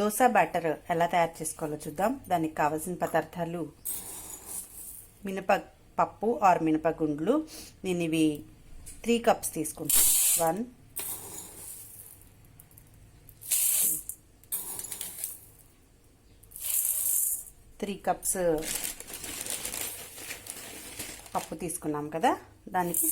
Dosa batter ఎలా తయారు చేసుకోవాలో చూద్దాం. దానికి కావాల్సిన పదార్థాలు మినపప్పు ఆర్ మినపగుండ్లు. నేను ఇవి 3 కప్స్ తీసుకుంటాను. 1 3 కప్స్ పప్పు తీసుకున్నాం కదా, దానికి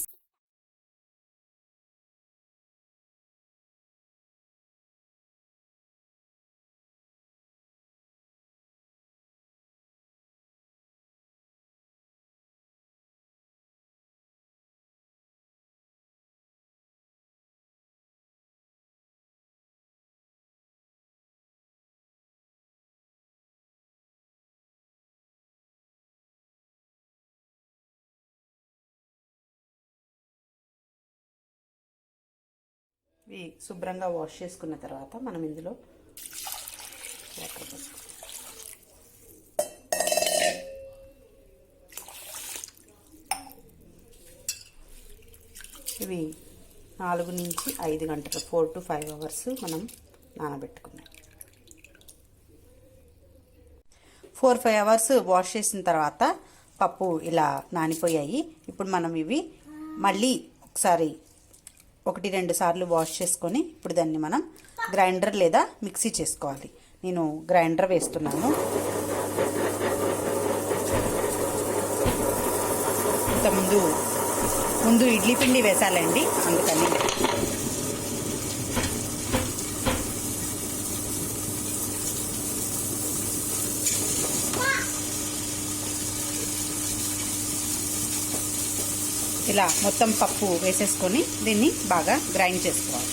ఇవి శుభ్రంగా వాష్ చేసుకున్న తర్వాత మనం ఇందులో ఇవి 4 నుంచి 5 గంటలు 4 to 5 అవర్స్ మనం నానబెట్టుకున్నాం. 4-5 అవర్స్ వాష్ చేసిన తర్వాత పప్పు ఇలా నానిపోయాయి. ఇప్పుడు మనం ఇవి మళ్ళీ ఒకసారి 1-2 సార్లు వాష్ చేసుకొని ఇప్పుడు దాన్ని మనం గ్రైండర్ లేదా మిక్సీ చేసుకోవాలి. నేను గ్రైండర్ వేస్తున్నాను. ముందు ఇడ్లీ పిండి వేసాలండి, అందుకని ఇలా మొత్తం పప్పు వేసేసుకొని దీన్ని బాగా గ్రైండ్ చేసుకోవాలి.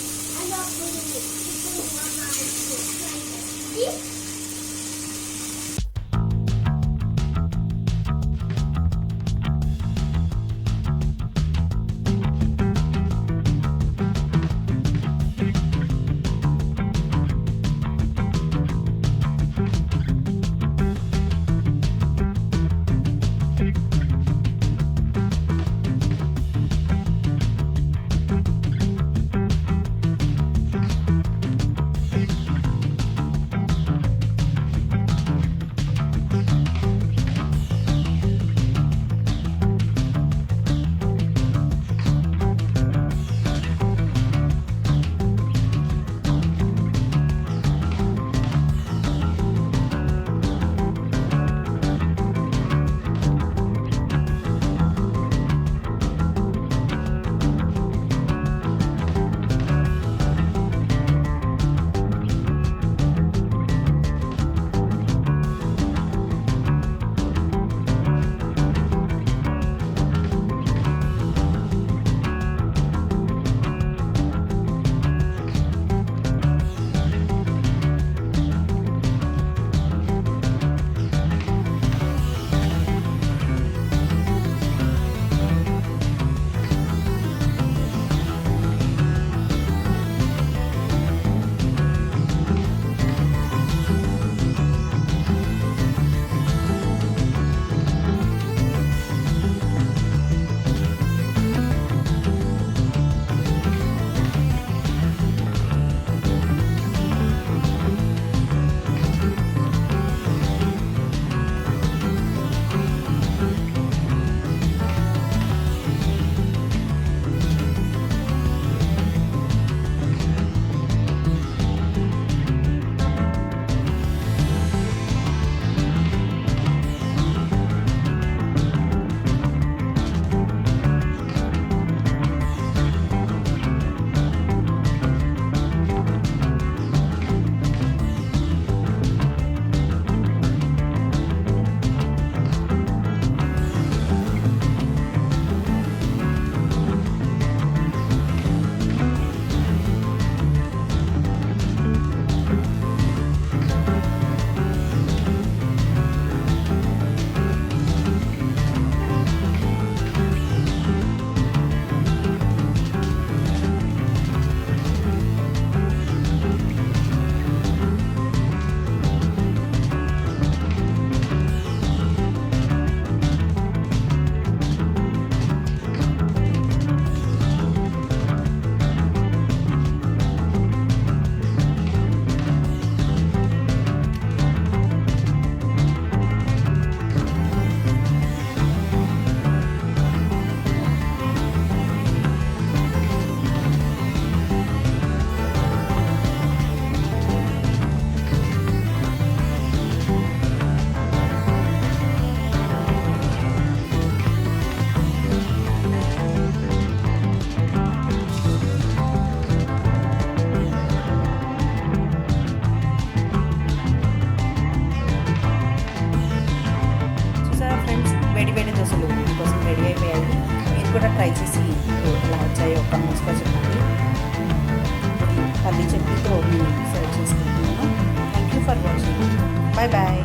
కూడా ట్రై చేసి ఎలా వచ్చాయో కామెంట్స్లో చెప్పండి. పల్లి చట్నీతో నేను సర్వ్ చేసుకుంటున్నాను. Thank you for watching. Bye bye.